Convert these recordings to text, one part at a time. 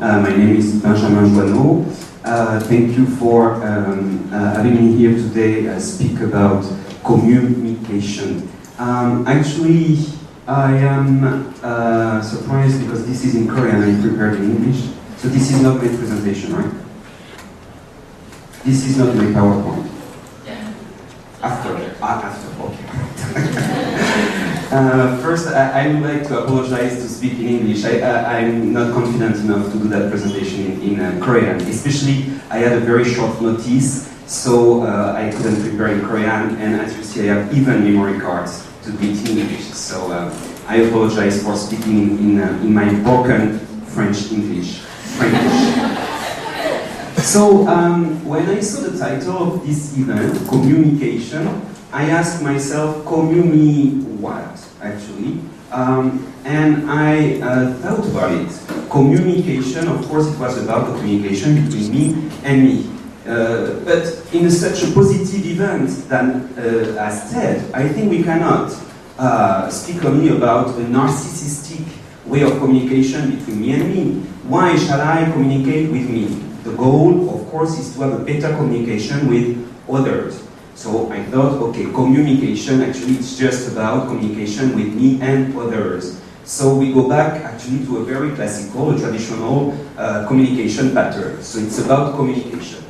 My name is Joinau. Thank you for having me here today speak about CommuMEcation. Actually, I am surprised because this is in Korean and prepared in English. So this is not my presentation, right? This is not my PowerPoint. Yeah. After, okay. First, I would like to apologize to speak in English. I'm not confident enough to do that presentation in Korean. Especially, I had a very short notice, so I couldn't prepare in Korean, and as you see, I have even memory cards to do it in English. So I apologize for speaking in my broken French-English. So when I saw the title of this event, CommuMEcation, I asked myself, CommuME what, actually? And I thought about it. CommuMEcation, of course, it was about the communication between me and me. But in such a positive event than as TED, I think we cannot speak only about a narcissistic way of communication between me and me. Why shall I communicate with me? The goal, of course, is to have a better communication with others. So I thought, okay, CommuMEcation, actually it's just about communication with me and others. So we go back actually to a very classical, traditional communication pattern. So it's about communication.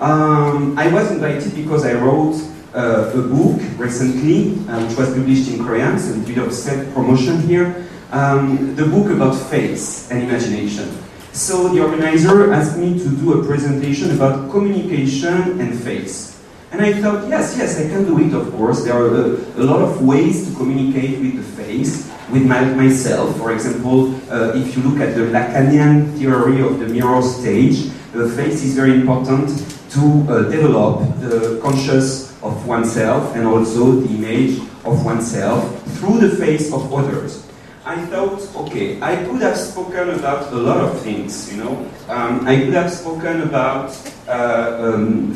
I was invited because I wrote a book recently, which was published in Korean, so a bit of self-promotion here. The book about face and imagination. So the organizer asked me to do a presentation about communication and face. And I thought, yes, I can do it, of course. There are a lot of ways to communicate with the face, with myself. For example, if you look at the Lacanian theory of the mirror stage, the face is very important to develop the conscious of oneself and also the image of oneself through the face of others. I thought, okay, I could have spoken about a lot of things, you know. I could have spoken about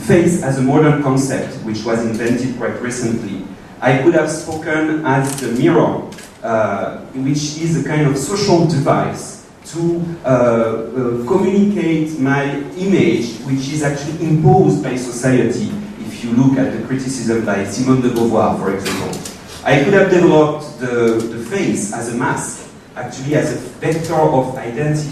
face as a modern concept, which was invented quite recently. I could have spoken as the mirror, which is a kind of social device to communicate my image, which is actually imposed by society. If you look at the criticism by Simone de Beauvoir, for example. I could have developed the face as a mask, actually as a vector of identity.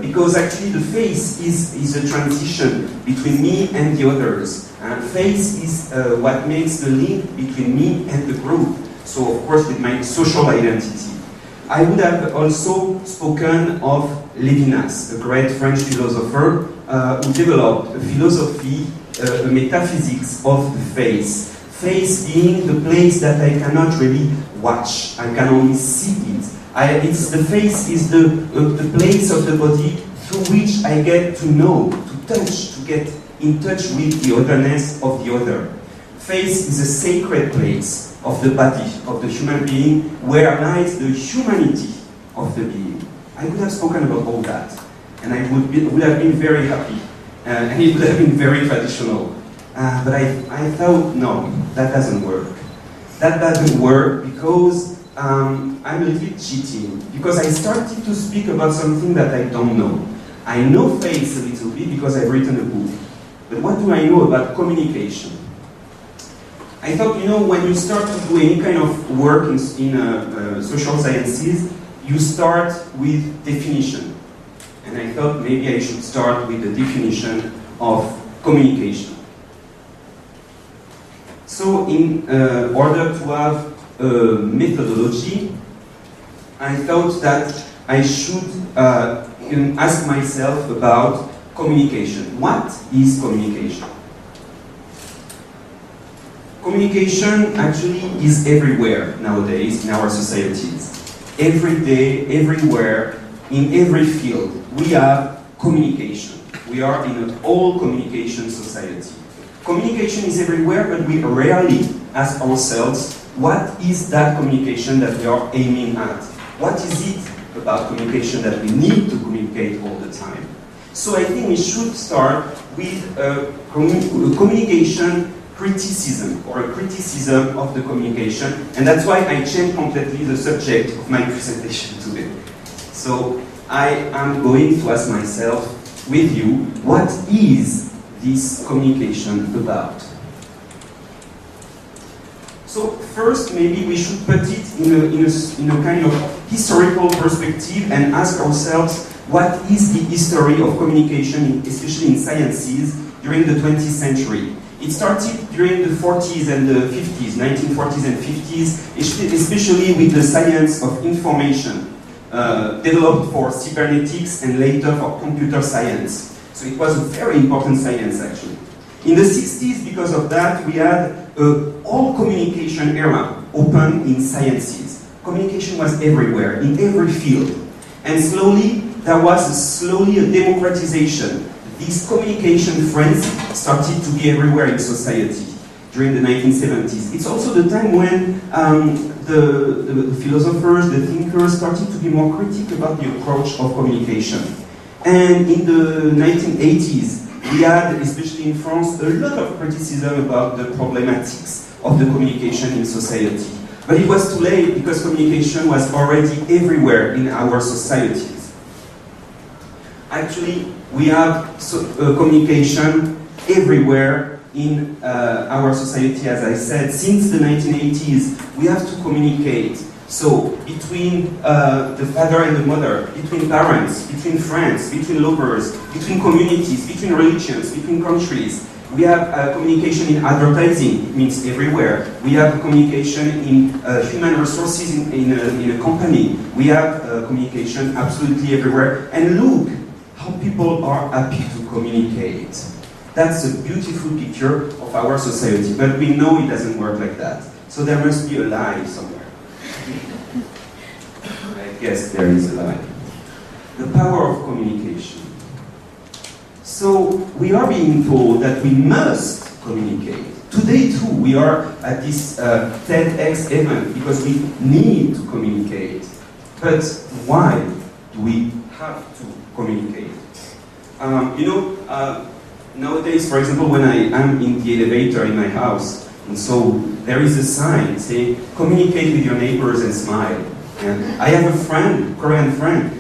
Because actually the face is a transition between me and the others. Face is what makes the link between me and the group. So of course with my social identity. I would have also spoken of Lévinas, a great French philosopher who developed a philosophy, a metaphysics of the face. Face being the place that I cannot really watch. I can only see it. The face is the place of the body through which I get to know, to touch, to get in touch with the otherness of the other. Face is a sacred place of the body, of the human being, where lies the humanity of the being. I would have spoken about all that, and I would have been very happy, and it would have been very traditional. But I thought, no, that doesn't work. That doesn't work because I'm a little bit cheating. Because I started to speak about something that I don't know. I know face a little bit because I've written a book. But what do I know about communication? I thought, you know, when you start to do any kind of work in social sciences, you start with definition. And I thought maybe I should start with the definition of communication. So in order to have a methodology, I thought that I should ask myself about communication. What is communication? Communication actually is everywhere nowadays in our societies. Every day, everywhere, in every field, we have communication. We are in an all-communication society. Communication is everywhere, but we rarely ask ourselves, what is that communication that we are aiming at? What is it about communication that we need to communicate all the time? So I think we should start with a communication criticism, or a criticism of the communication, and that's why I changed completely the subject of my presentation today. So I am going to ask myself with you, what is this communication about? So first, maybe we should put it in a kind of historical perspective and ask ourselves, what is the history of communication, especially in sciences, during the 20th century? It started during the 40s and the 50s, 1940s and 50s, especially with the science of information, developed for cybernetics and later for computer science. So it was a very important science, actually. In the 60s, because of that, we had a whole communication era open in sciences. Communication was everywhere, in every field. And slowly, there was a democratization. These communication friends started to be everywhere in society during the 1970s. It's also the time when the philosophers, the thinkers started to be more critical about the approach of communication. And in the 1980s, we had, especially in France, a lot of criticism about the problematics of the communication in society. But it was too late because communication was already everywhere in our societies. Actually, we have communication everywhere in our society, as I said. Since the 1980s, we have to communicate. So, between the father and the mother, between parents, between friends, between lovers, between communities, between religions, between countries. We have communication in advertising, it means everywhere. We have communication in human resources in a company. We have communication absolutely everywhere. And look how people are happy to communicate. That's a beautiful picture of our society, but we know it doesn't work like that. So there must be a lie somewhere. I guess there is a lie. The power of communication. So we are being told that we must communicate. Today too, we are at this TEDx event because we need to communicate. But why do we have to communicate? Nowadays, for example, when I am in the elevator in my house, and so there is a sign saying, communicate with your neighbors and smile. And I have a friend, Korean friend,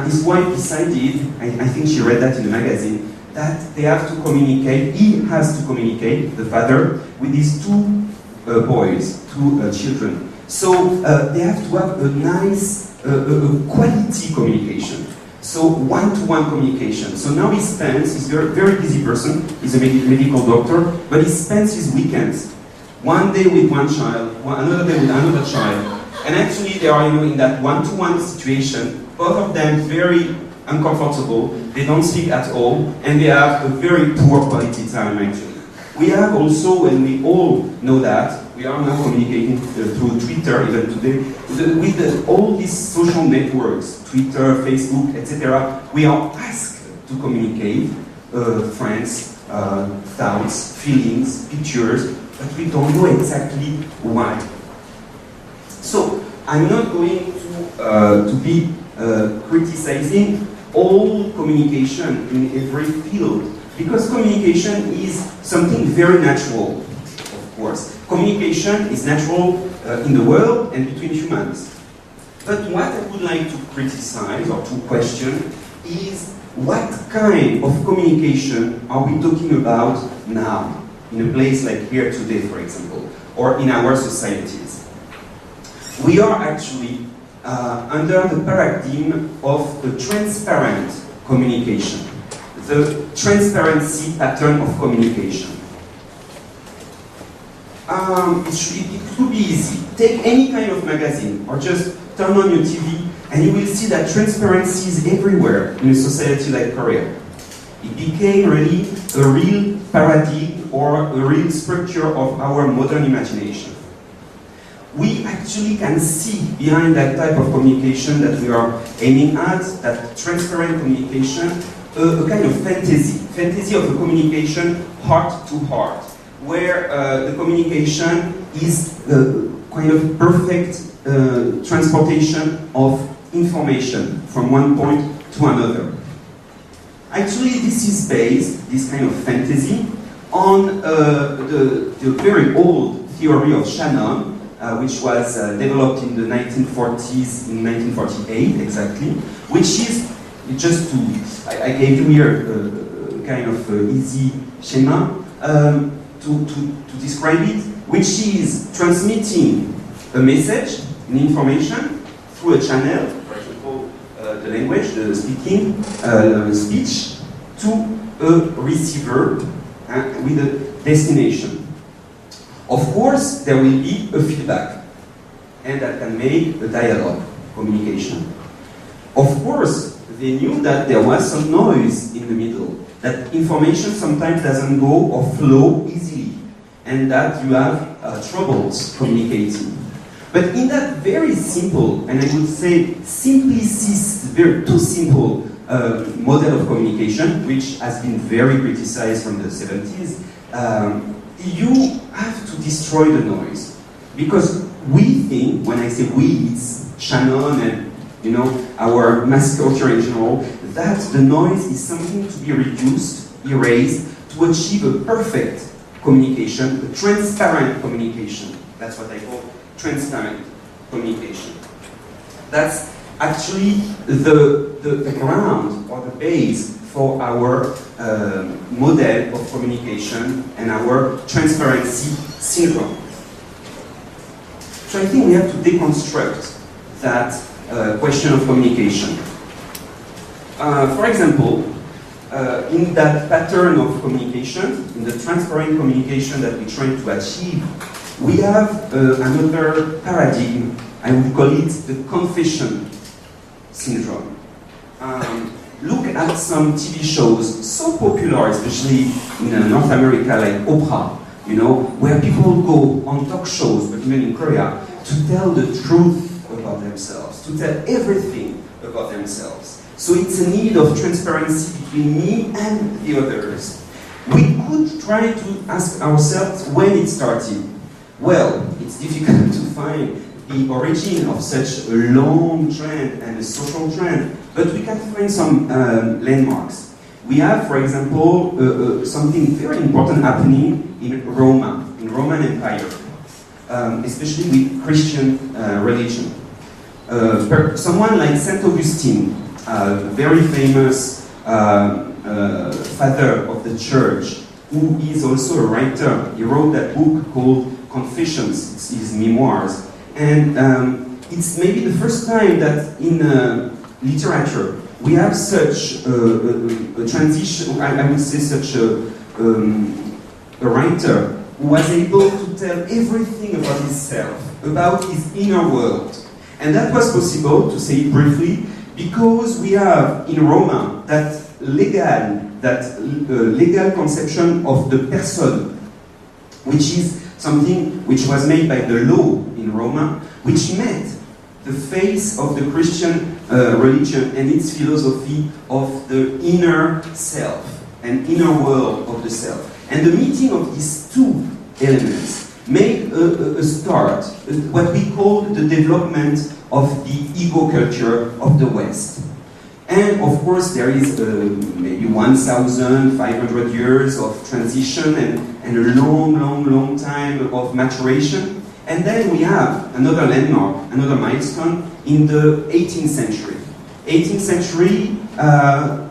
his wife decided, I think she read that in a magazine, that they have to communicate, he has to communicate, the father, with his two boys, two children. So they have to have a nice, quality communication. So one-to-one communication. So now he's a very busy person, he's a medical doctor, but he spends his weekends, one day with one child, another day with another child. And actually they are in that one-to-one situation, both of them very uncomfortable, they don't speak at all, and they have a very poor quality time actually. We have also, and we all know that, we are now communicating through Twitter even today, with all these social networks, Twitter, Facebook, etc. We are asked to communicate friends, thoughts, feelings, pictures, but we don't know exactly why. So, I'm not going to be criticizing all communication in every field, because communication is something very natural, of course. Communication is natural in the world and between humans. But what I would like to criticize or to question is what kind of communication are we talking about now, in a place like here today, for example, or in our societies. We are actually under the paradigm of the transparent communication, the transparency pattern of communication. It could be easy. Take any kind of magazine or just turn on your TV and you will see that transparency is everywhere in a society like Korea. It became really a real paradigm or a real structure of our modern imagination. We actually can see behind that type of communication that we are aiming at, that transparent communication, a kind of fantasy of a communication heart to heart, where the communication is kind of perfect transportation of information from one point to another. Actually, this is based, this kind of fantasy, on the very old theory of Shannon, which was developed in the 1940s, in 1948 exactly, which is just to, I gave you here a kind of easy schema to describe it, which is transmitting a message, an information, through a channel, for example, the language, the speaking, speech, to a receiver with a destination. Of course, there will be a feedback, and that can make a dialogue, communication. Of course, they knew that there was some noise in the middle, that information sometimes doesn't go or flow easily, and that you have troubles communicating. But in that very simple, and I would say simplicist, very too simple model of communication, which has been very criticized from the 70s, you have to destroy the noise. Because we think, when I say we, it's Shannon and our mass culture in general, that the noise is something to be reduced, erased, to achieve a perfect communication, a transparent communication. That's what I call transparent communication. That's actually the ground or the base for our model of communication and our transparency syndrome. So I think we have to deconstruct that question of communication. For example, in that pattern of communication, in the transparent communication that we're trying to achieve, we have another paradigm. I would call it the confession syndrome. Look at some TV shows so popular, especially in North America, like Oprah, where people go on talk shows, but even in Korea, to tell the truth about themselves, to tell everything about themselves. So it's a need of transparency between me and the others. We could try to ask ourselves when it started. Well, it's difficult to find the origin of such a long trend and a social trend, but we can find some landmarks. We have, for example, something very important happening in Rome, in Roman Empire, especially with Christian religion. Someone like Saint Augustine, a very famous father of the church, who is also a writer. He wrote that book called Confessions, it's his memoirs. And it's maybe the first time that in literature we have such a transition, I would say such a writer who was able to tell everything about himself, about his inner world. And that was possible, to say it briefly, because we have in Rome that legal conception of the person, which is something which was made by the law in Rome, which met the face of the Christian religion and its philosophy of the inner self and inner world of the self. And the meeting of these two elements made a start, what we call the development of the ego culture of the West. And of course there is maybe 1,500 years of transition and a long time of maturation. And then we have another landmark, another milestone in the 18th century. 18th century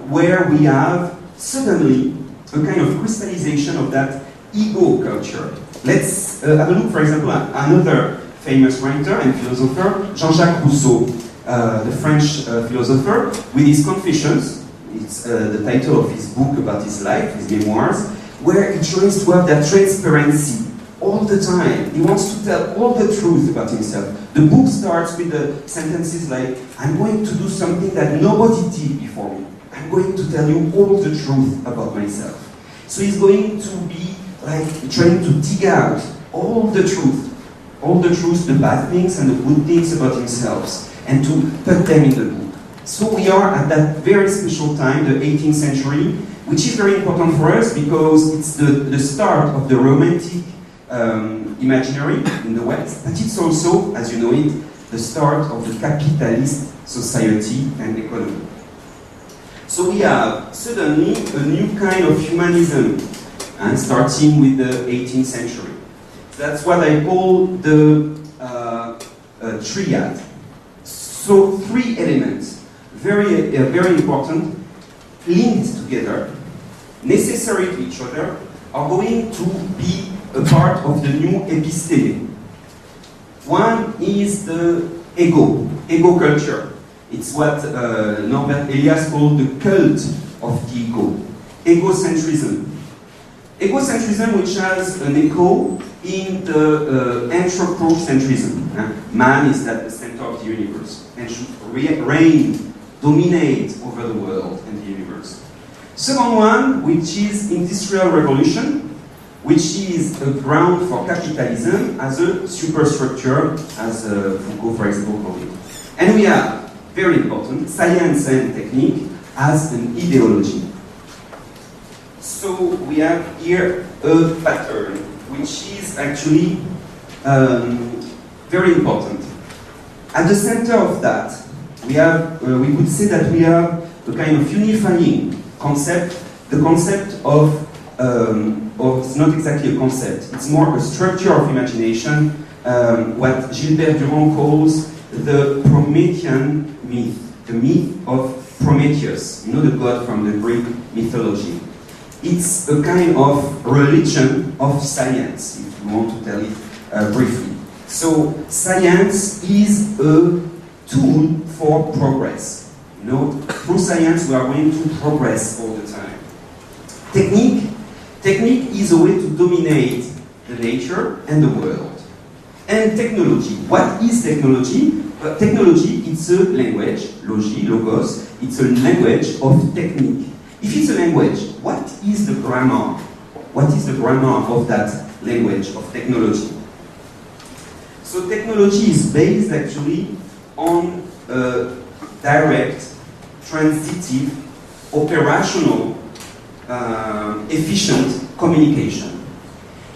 where we have suddenly a kind of crystallization of that ego culture. Let's have a look, for example, at another famous writer and philosopher, Jean-Jacques Rousseau, the French philosopher, with his Confessions. It's the title of his book about his life, his memoirs, where he tries to have that transparency all the time. He wants to tell all the truth about himself. The book starts with the sentences like, I'm going to do something that nobody did before me. I'm going to tell you all the truth about myself. So he's going to be like trying to dig out all the truth, the bad things and the good things about himself, and to put them in the book. So we are at that very special time, the 18th century, which is very important for us because it's the start of the romantic imaginary in the West, but it's also, as you know it, the start of the capitalist society and economy. So we have suddenly a new kind of humanism, and starting with the 18th century. That's what I call the triad. So three elements very important, linked together, necessary to each other, are going to be a part of the new episteme. One is the ego culture. It's what Norbert Elias called the cult of the ego, egocentrism. Egocentrism, which has an echo in the anthropocentrism. Man is at the center of the universe and should reign, dominate over the world and the universe. Second one, which is industrial revolution, which is a ground for capitalism as a superstructure, as Foucault, for example, called it. And we have, very important, science and technique as an ideology. So we have here a pattern, which is actually very important. At the center of that, we have, we could say that we have a kind of unifying concept, the concept of it's not exactly a concept, it's more a structure of imagination, what Gilbert Durand calls the Promethean myth, the myth of Prometheus, you know, the god from the Greek mythology. It's a kind of religion of science, if you want to tell it briefly. So science is a tool for progress. You know, through science we are going to progress all the time. Technique is a way to dominate the nature and the world. And technology. What is technology? Technology, it's a language, logos, it's a language of technique. If it's a language, what is the grammar? What is the grammar of that language of technology? So technology is based actually on direct, transitive, operational, efficient communication.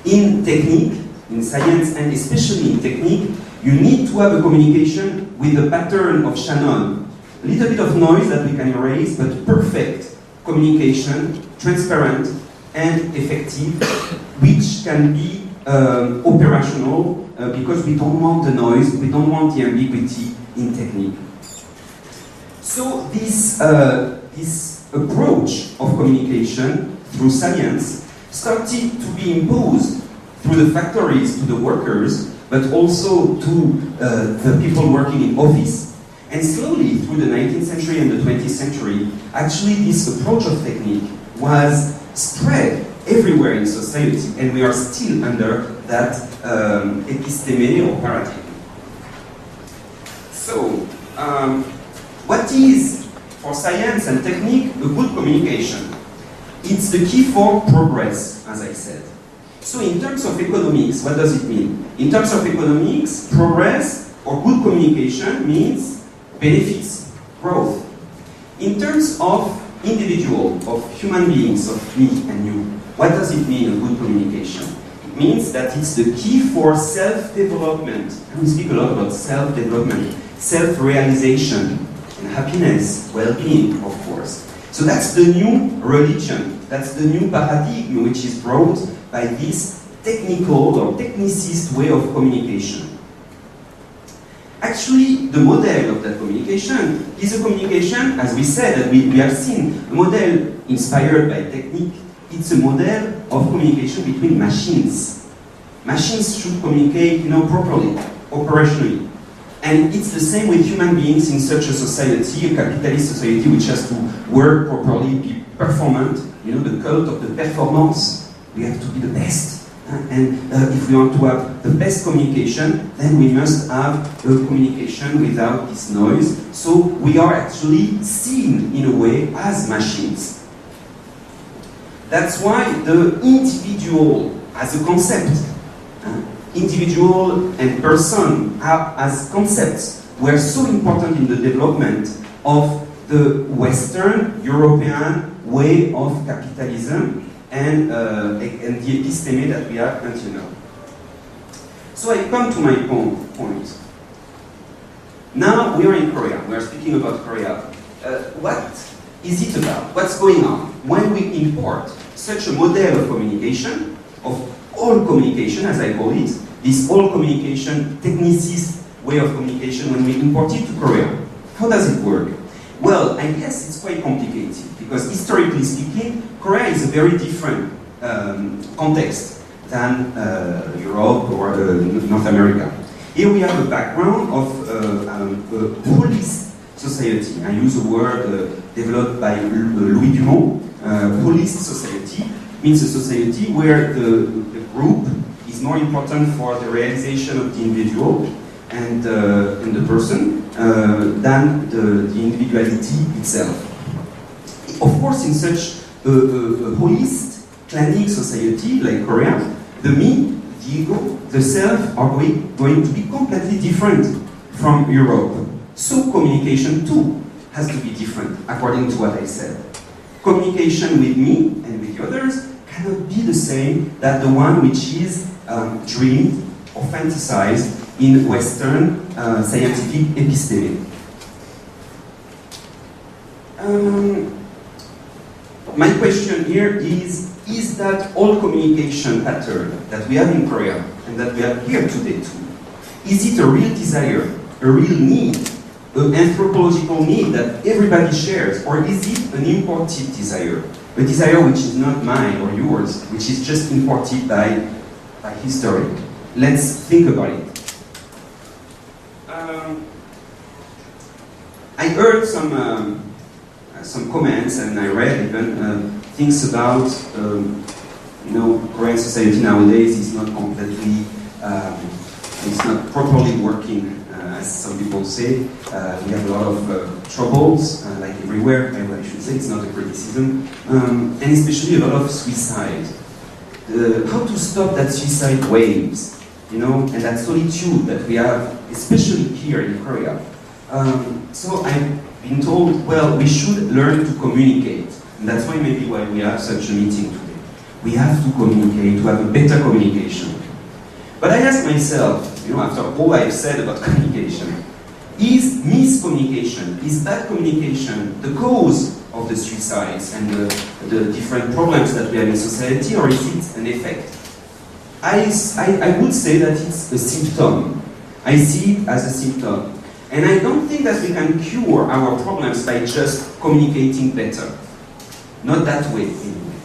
In technique, in science, and especially in technique, you need to have a communication with the pattern of Shannon. A little bit of noise that we can erase, but perfect communication, transparent and effective, which can be operational because we don't want the noise, we don't want the ambiguity in technique. So this approach of communication through science started to be imposed through the factories to the workers, but also to the people working in office. And slowly, through the 19th century and the 20th century, actually this approach of technique was spread everywhere in society, and we are still under that episteme or paradigm. So, what is, for science and technique, a good communication? It's the key for progress, as I said. So in terms of economics, what does it mean? In terms of economics, progress or good communication means benefits, growth. In terms of individual, of human beings, of me and you, what does it mean, a good communication? It means that it's the key for self-development. And we speak a lot about self-development, self-realization, and happiness, well-being, of course. So that's the new religion, that's the new paradigm which is brought by this technical or technicist way of communication. Actually, the model of that communication is a communication, as we said, that we have seen, a model inspired by technique. It's a model of communication between machines. Machines should communicate, properly, operationally. And it's the same with human beings in such a society, a capitalist society which has to work properly, be performant, the cult of the performance. We have to be the best. And if we want to have the best communication, then we must have a communication without this noise. So we are actually seen, in a way, as machines. That's why the individual as a concept, individual and person as concepts were so important in the development of the Western European way of capitalism and the episteme that we have until now. So I come to my point. Now we are in Korea. We are speaking about Korea. What is it about? What's going on? When we import such a model of communication, of all communication, as I call it, this all communication, technicist way of communication, when we import it to Korea, how does it work? Well, I guess it's quite complicated because historically speaking, Korea is a very different context than Europe or North America. Here we have a background of a police society. I use a word developed by Louis Dumont. Police society means a society where the group is more important for the realization of the individual and the person than the individuality itself. Of course, in such a holist, clanic society like Korea, the me, the ego, the self are going to be completely different from Europe. So communication too has to be different, according to what I said. Communication with me and with the others cannot be the same that the one which is dreamed or fantasized in Western scientific episteme. My question here is that all communication pattern that we have in Korea and that we have here today too, is it a real desire, a real need, an anthropological need that everybody shares, or is it an imported desire? A desire which is not mine or yours, which is just imported by history. Let's think about it. I heard some comments and I read even things about Korean society nowadays is not completely, it's not properly working, as some people say. We have a lot of troubles, like everywhere. I should say it's not a criticism, and especially a lot of suicide. How to stop that suicide waves, and that solitude that we have, especially here in Korea. So I've been told, well, we should learn to communicate. And that's why we have such a meeting today. We have to communicate, to have a better communication. But I ask myself, after all I've said about communication, is miscommunication, is bad communication the cause of the suicides and the different problems that we have in society, or is it an effect? I would say that it's a symptom. I see it as a symptom. And I don't think that we can cure our problems by just communicating better. Not that way, anyway.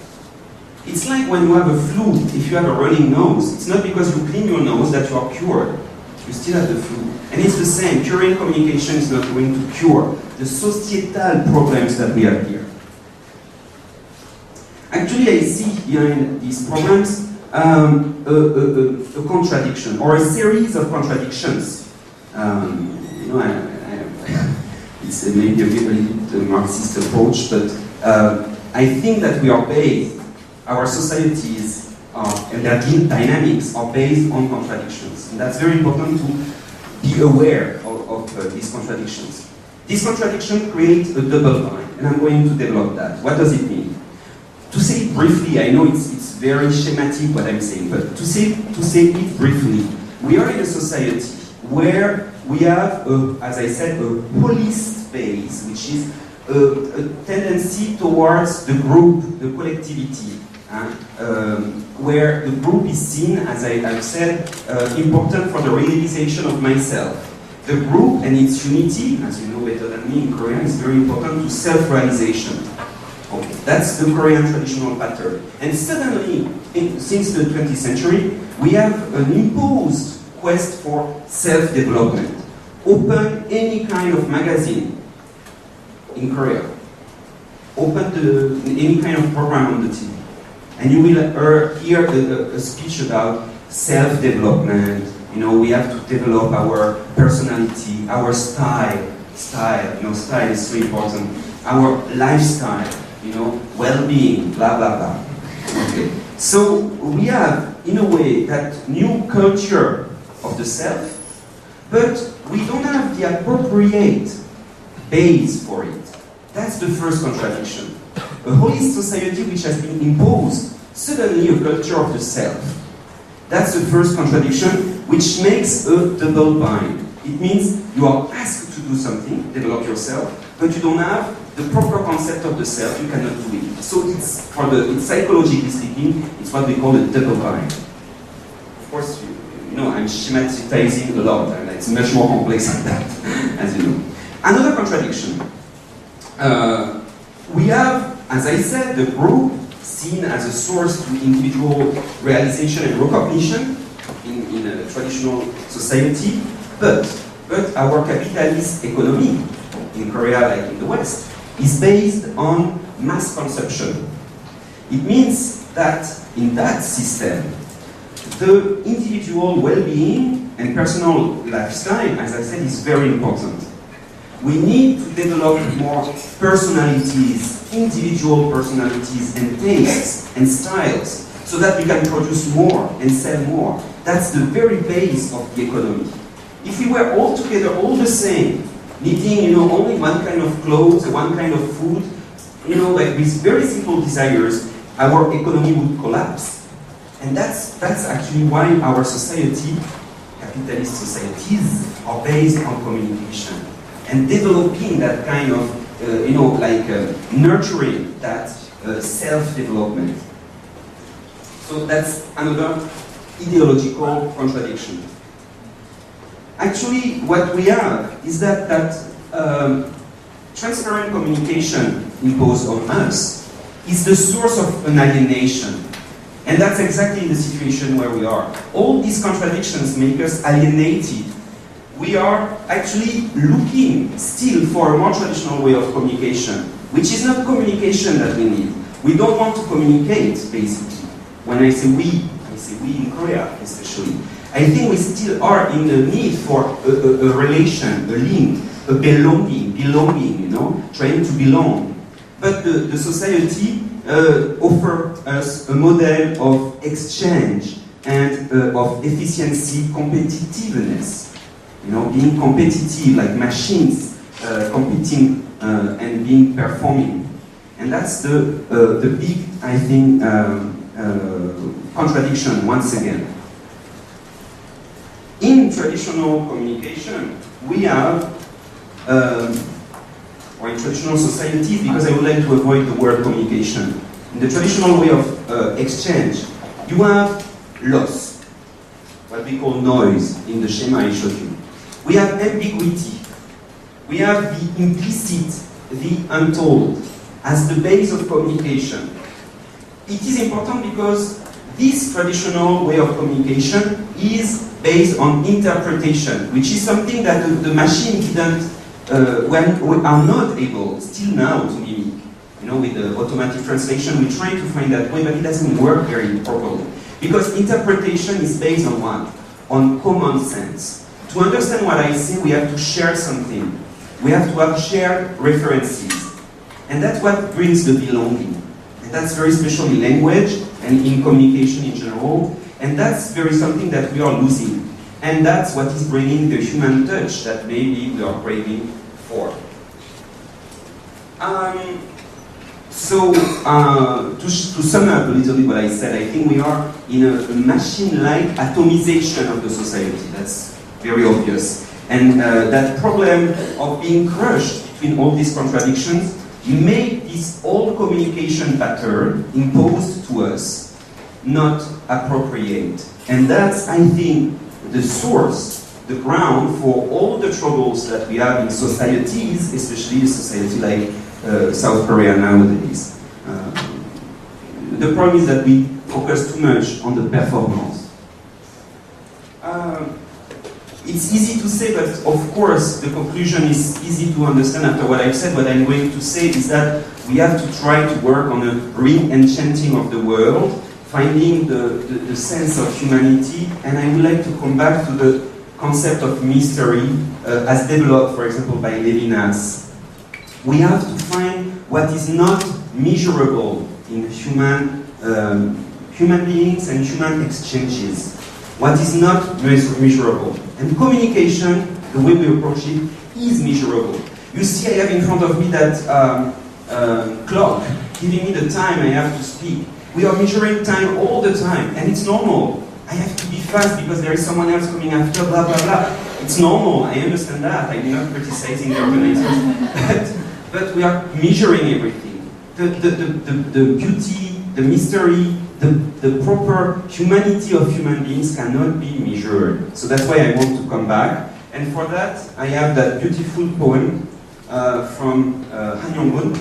It's like when you have a flu, if you have a running nose, it's not because you clean your nose that you are cured. You still have the flu. And it's the same. Curing communication is not going to cure the societal problems that we have here. Actually, I see behind these problems a contradiction, or a series of contradictions. It's maybe a bit Marxist approach, but I think that we are based, our societies and their dynamics are based on contradictions. And that's very important to be aware of these contradictions. These contradictions create a double bind, and I'm going to develop that. What does it mean? To say it briefly, I know it's very schematic what I'm saying, but to say it briefly, we are in a society where we have, as I said, a holist base, which is a tendency towards the group, the collectivity, where the group is seen, as I've said, important for the realization of myself. The group and its unity, as you know better than me in Korean, is very important to self-realization. Okay, that's the Korean traditional pattern. And suddenly, since the 20th century, we have an imposed quest for self-development. Open any kind of magazine in Korea. Open any kind of program on the TV. And you will hear a speech about self-development. We have to develop our personality, our style. Style is so important. Our lifestyle, well-being, blah, blah, blah. Okay. So we have, in a way, that new culture of the self, but we don't have the appropriate base for it. That's the first contradiction. A holist society which has been imposed, suddenly a culture of the self. That's the first contradiction, which makes a double bind. It means you are asked to do something, develop yourself, but you don't have the proper concept of the self, you cannot do it. So it's psychologically speaking, it's what we call a double bind. Of course, I'm schematizing a lot, and it's much more complex than that, as you know. Another contradiction We have, as I said, the group seen as a source to individual realization and recognition in a traditional society, but our capitalist economy in Korea, like in the West, is based on mass consumption. It means that in that system, the individual well-being and personal lifestyle, as I said, is very important. We need to develop more personalities, individual personalities and tastes and styles, so that we can produce more and sell more. That's the very base of the economy. If we were all together, all the same, needing, only one kind of clothes, one kind of food, like with very simple desires, our economy would collapse. And that's actually why our society, capitalist societies, are based on communication and developing that kind of, nurturing that self-development. So that's another ideological contradiction. Actually, what we have is that transparent communication imposed on us is the source of an alienation. And that's exactly the situation where we are. All these contradictions make us alienated. We are actually looking still for a more traditional way of communication, which is not communication that we need. We don't want to communicate, basically. When I say we in Korea especially. I think we still are in the need for a relation, a link, a belonging, trying to belong. But the society offers us a model of exchange and of efficiency, competitiveness. Being competitive, like machines competing and being performing. And that's the big, I think, contradiction once again. In traditional communication, we have, or in traditional societies, because I would like to avoid the word communication, in the traditional way of exchange, you have loss, what we call noise in the schema I showed you. We have ambiguity. We have the implicit, the untold, as the base of communication. It is important because this traditional way of communication is based on interpretation, which is something that the machine didn't, we are not able, still now, to mimic. With the automatic translation, we try to find that way, but it doesn't work very properly. Because interpretation is based on what? On common sense. To understand what I say, we have to share something. We have to have shared references. And that's what brings the belonging. And that's very special in language and in communication in general. And that's very something that we are losing. And that's what is bringing the human touch that maybe we are craving for. To sum up a little bit what I said, I think we are in a machine-like atomization of the society. That's very obvious. And that problem of being crushed between all these contradictions made this old communication pattern imposed to us not appropriate. And that's, I think, the source, the ground for all the troubles that we have in societies, especially a society like South Korea nowadays. The problem is that we focus too much on the performance. It's easy to say, but of course the conclusion is easy to understand after what I've said. What I'm going to say is that we have to try to work on a re-enchanting of the world, finding the sense of humanity, and I would like to come back to the concept of mystery as developed, for example, by Levinas. We have to find what is not measurable in human beings and human exchanges. What is not measurable. And communication, the way we approach it, is measurable. You see, I have in front of me that clock, giving me the time I have to speak. We are measuring time all the time, and it's normal. I have to be fast because there is someone else coming after, blah, blah, blah. It's normal, I understand that. I'm not criticizing the organizers. But we are measuring everything. The beauty, the mystery, the proper humanity of human beings cannot be measured. So that's why I want to come back. And for that, I have that beautiful poem from Han Yong-gun,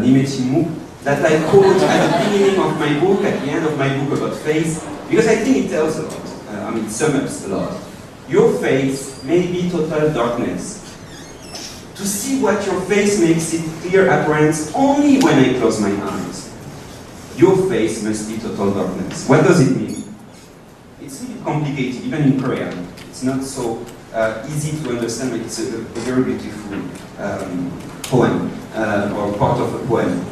Nime Chinmu, that I quote at the beginning of my book, at the end of my book about face, because I think it tells a lot. It sums up a lot. Your face may be total darkness. To see what your face makes it clear appearance only when I close my eyes. Your face must be total darkness. What does it mean? It's a bit complicated, even in Korean. It's not so easy to understand, but it's a very beautiful poem, or part of a poem.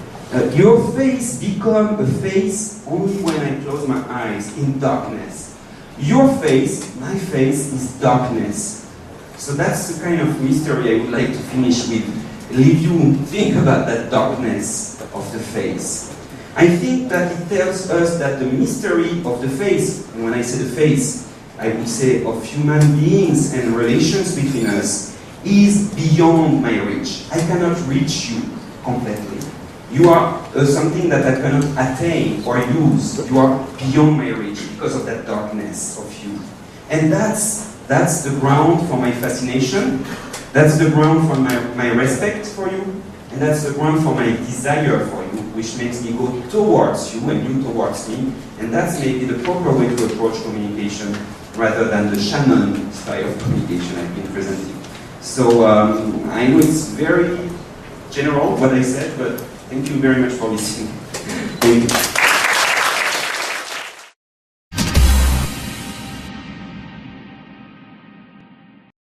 Your face becomes a face only when I close my eyes, in darkness. Your face, my face, is darkness. So that's the kind of mystery I would like to finish with. Leave you think about that darkness of the face. I think that it tells us that the mystery of the face, and when I say the face, I would say of human beings and relations between us, is beyond my reach. I cannot reach you completely. You are something that I cannot attain or use. You are beyond my reach because of that darkness of you. And that's the ground for my fascination. That's the ground for my respect for you. And that's the ground for my desire for you, which makes me go towards you and you towards me. And that's maybe the proper way to approach communication rather than the Shannon style of communication I've been presenting. So I know it's very general what I said, but thank you very much for listening. Thank you.